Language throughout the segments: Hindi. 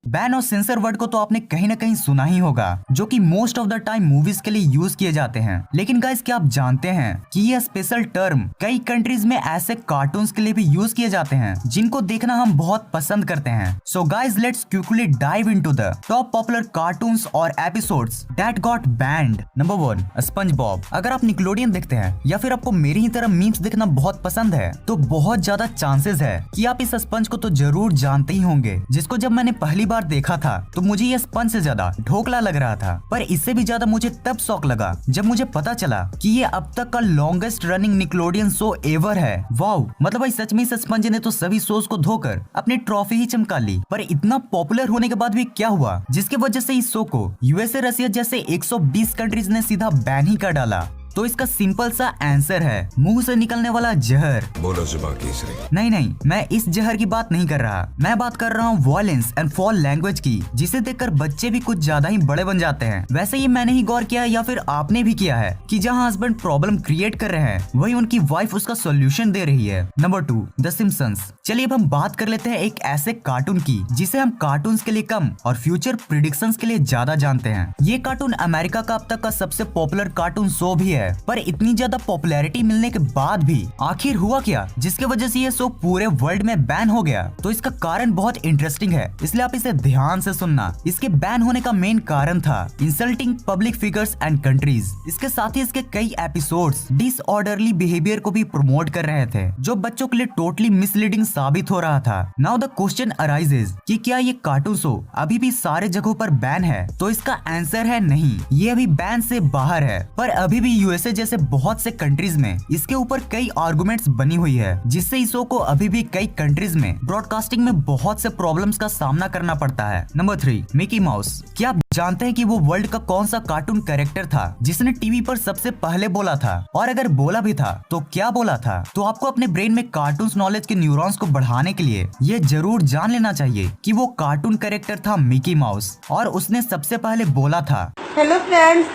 बैन और सेंसर वर्ड को तो आपने कहीं ना कहीं सुना ही होगा, जो कि most of the time movies के लिए यूज किए जाते हैं। लेकिन गाइस क्या आप जानते हैं कि यह स्पेशल टर्म कई कंट्रीज में ऐसे कार्टून्स के लिए भी यूज किए जाते हैं जिनको देखना हम बहुत पसंद करते हैं। So guys let's quickly dive into the top popular cartoons और episodes that got banned. Number 1, SpongeBob. अगर आप निकलोडियन देखते हैं या फिर आपको मेरी ही तरह मीम्स देखना बहुत पसंद है तो बहुत ज्यादा चांसेस है कि आप इस स्पंज को तो जरूर जानते ही होंगे, जिसको जब मैंने पहली बार देखा था तो मुझे ये स्पंज से ज्यादा ढोकला लग रहा था। पर इससे भी ज्यादा मुझे तब शौक लगा जब मुझे पता चला कि ये अब तक का longest running Nickelodeon show ever है। वाओ, मतलब भाई सच में इस स्पंज ने तो सभी शोज को धोकर अपनी ट्रॉफी ही चमका ली। पर इतना पॉपुलर होने के बाद भी क्या हुआ जिसकी वजह से इस शो को यूएसए, रशिया जैसे 120 कंट्रीज ने सीधा बैन ही कर डाला? तो इसका सिंपल सा आंसर है मुंह से निकलने वाला जहर। बोलो जुबान केसरी। नहीं, मैं इस जहर की बात नहीं कर रहा। मैं बात कर रहा हूँ वॉयलेंस एंड फॉल लैंग्वेज की, जिसे देखकर बच्चे भी कुछ ज्यादा ही बड़े बन जाते हैं। वैसे ये मैंने ही गौर किया है या फिर आपने भी किया है कि जहाँ हस्बैंड प्रॉब्लम क्रिएट कर रहे हैं वही उनकी वाइफ उसका सोल्यूशन दे रही है। Number 2, the Simpsons. चलिए अब हम बात कर लेते हैं एक ऐसे कार्टून की जिसे हम कार्टून्स के लिए कम और फ्यूचर प्रिडिक्शंस के लिए ज्यादा जानते हैं। ये कार्टून अमेरिका का अब तक का सबसे पॉपुलर कार्टून शो भी है। पर इतनी ज्यादा पॉपुलैरिटी मिलने के बाद भी आखिर हुआ क्या जिसके वजह से ये शो पूरे वर्ल्ड में बैन हो गया? तो इसका कारण बहुत इंटरेस्टिंग है, इसलिए आप इसे ध्यान से सुनना। इसके बैन होने का मेन कारण था insulting public figures and countries. इसके साथ ही इसके कई एपिसोड्स डिसऑर्डरली बिहेवियर को भी प्रमोट कर रहे थे, जो बच्चों के लिए टोटली मिसलीडिंग साबित हो रहा था। नाउ द क्वेश्चन अराइजेज कि क्या ये कार्टून शो अभी भी सारे जगहों पर बैन है? तो इसका आंसर है नहीं, ये अभी बैन से बाहर है। पर अभी भी यूएसए जैसे बहुत से कंट्रीज में इसके ऊपर कई आर्गुमेंट्स बनी हुई है, जिससे इस शो को अभी भी कई कंट्रीज में ब्रॉडकास्टिंग में बहुत से प्रॉब्लम्स का सामना करना पड़ता है। Number 3, Mickey mouse. क्या आप जानते हैं कि वो वर्ल्ड का कौन सा कार्टून कैरेक्टर था जिसने टीवी पर सबसे पहले बोला था? और अगर बोला भी था तो क्या बोला था? तो आपको अपने ब्रेन में कार्टून्स नॉलेज के न्यूरॉन्स को बढ़ाने के लिए ये जरूर जान लेना चाहिए कि वो कार्टून कैरेक्टर था मिकी माउस और उसने सबसे पहले बोला था, हेलो फ्रेंड्स,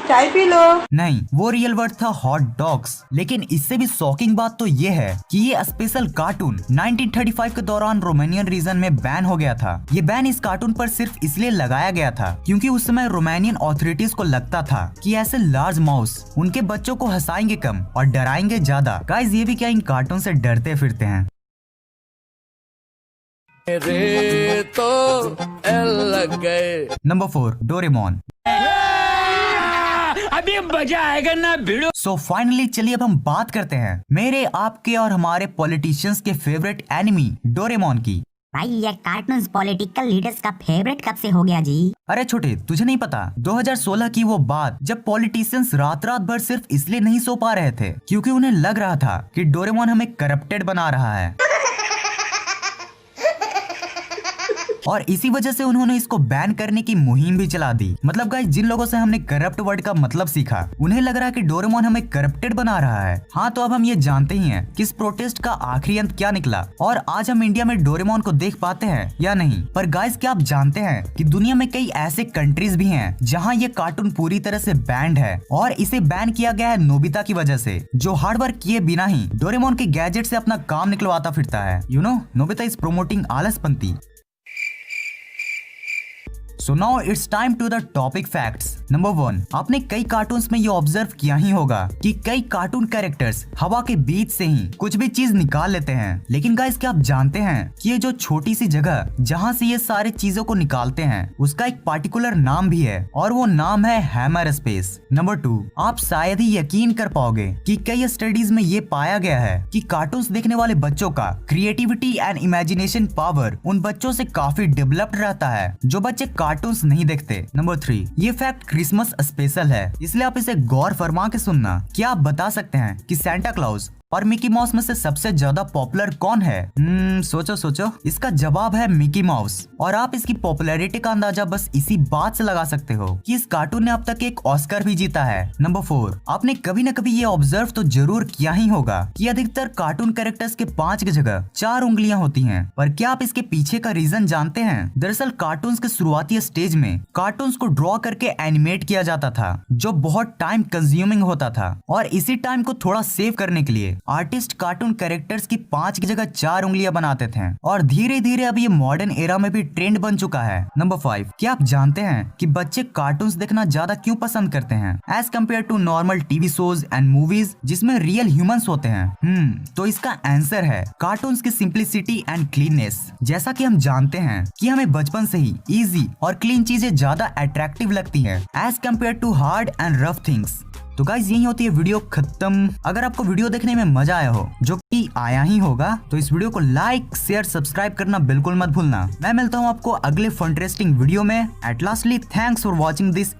चाय पी लो। नहीं, वो रियल वर्ड था हॉट डॉग्स। लेकिन इससे भी शॉकिंग बात तो ये है कि ये स्पेशल कार्टून 1935 के दौरान रोमानियन रीजन में बैन हो गया था। ये बैन इस कार्टून पर सिर्फ इसलिए लगाया गया था क्योंकि उस समय रोमानियन ऑथोरिटीज को लगता था कि ऐसे लार्ज माउस उनके बच्चों को हंसाएंगे कम और डराएंगे ज्यादा। गाइस ये भी क्या इन कार्टून से डरते फिरते हैं? रे तो लग गए। Number 4, Doraemon. अभी मजा आएगा ना भिड़ो। सो फाइनली चलिए अब हम बात करते हैं मेरे, आपके और हमारे पॉलिटिशियंस के फेवरेट एनिमी डोरेमोन की। भाई ये कार्टून्स पॉलिटिकल लीडर्स का फेवरेट कब से हो गया जी? अरे छोटे, तुझे नहीं पता 2016 की वो बात जब पॉलिटिशियंस रात भर सिर्फ इसलिए नहीं सो पा रहे थे क्योंकि उन्हें लग रहा था कि डोरेमोन हमें करप्टेड बना रहा है और इसी वजह से उन्होंने इसको बैन करने की मुहिम भी चला दी। मतलब गाइस जिन लोगों से हमने करप्ट वर्ड का मतलब सीखा उन्हें लग रहा है कि डोरेमोन हमें करप्टेड बना रहा है। हाँ, तो अब हम ये जानते ही हैं कि इस प्रोटेस्ट का आखिरी अंत क्या निकला और आज हम इंडिया में डोरेमोन को देख पाते हैं या नहीं। पर गाइस क्या आप जानते हैं कि दुनिया में कई ऐसे कंट्रीज भी हैं जहाँ ये कार्टून पूरी तरह से बैंड है और इसे बैन किया गया है नोबिता की वजह से, जो हार्ड वर्क किए बिना ही डोरेमोन के गैजेट से अपना काम निकलवाता फिरता है। You know, Nobita is promoting आलसपंती। So now it's time to the topic facts. Number 1, आपने कई कार्टून्स में ये ऑब्जर्व किया ही होगा कि कई कार्टून कैरेक्टर्स हवा के बीच से ही कुछ भी चीज निकाल लेते हैं। लेकिन गाइस क्या आप जानते हैं कि ये जो छोटी सी जगह जहाँ से ये सारे चीजों को निकालते हैं उसका एक पार्टिकुलर नाम भी है और वो नाम है हैमर स्पेस। नंबर 2, आप शायद ही यकीन कर पाओगे कि कई स्टडीज में ये पाया गया है कि कार्टून्स देखने वाले बच्चों का क्रिएटिविटी एंड इमेजिनेशन पावर उन बच्चों से काफी डेवलप्ड रहता है जो बच्चे कार्टून्स नहीं देखते। नंबर 3, ये फैक्ट क्रिसमस स्पेशल है, इसलिए आप इसे गौर फरमा के सुनना। क्या आप बता सकते हैं कि सेंटा क्लॉज और मिकी माउस में से सबसे ज्यादा पॉपुलर कौन है? सोचो। इसका जवाब है मिकी माउस और आप इसकी पॉपुलैरिटी का अंदाजा बस इसी बात से लगा सकते हो कि इस कार्टून ने अब तक एक ऑस्कर भी जीता है। नंबर 4, आपने कभी न कभी ये ऑब्जर्व तो जरूर किया ही होगा कि अधिकतर कार्टून कैरेक्टर्स के 5 की जगह 4 उंगलियां होती हैं। पर क्या आप इसके पीछे का रीजन जानते हैं? दरअसल कार्टून्स के शुरुआती स्टेज में कार्टून्स को ड्रॉ करके एनिमेट किया जाता था जो बहुत टाइम कंज्यूमिंग होता था और इसी टाइम को थोड़ा सेव करने के लिए आर्टिस्ट कार्टून कैरेक्टर्स की 5 की जगह 4 उंगलियां बनाते थे और धीरे धीरे अब ये मॉडर्न एरा में भी ट्रेंड बन चुका है। नंबर 5, क्या आप जानते हैं कि बच्चे कार्टून्स देखना ज्यादा क्यों पसंद करते हैं as compare to normal TV shows and movies जिसमें रियल ह्यूमंस होते हैं? तो इसका आंसर है कार्टून्स की सिंप्लिसिटी एंड क्लीननेस। जैसा कि हम जानते हैं कि हमें बचपन से ही इजी और क्लीन चीजें ज्यादा अट्रैक्टिव लगती हैं as compare to hard and rough things. तो गाइज यही होती है वीडियो खत्म। अगर आपको वीडियो देखने में मजा आया हो, जो कि आया ही होगा, तो इस वीडियो को लाइक शेयर सब्सक्राइब करना बिल्कुल मत भूलना। मैं मिलता हूँ आपको अगले फंट्रेस्टिंग वीडियो में। At lastly thanks for watching this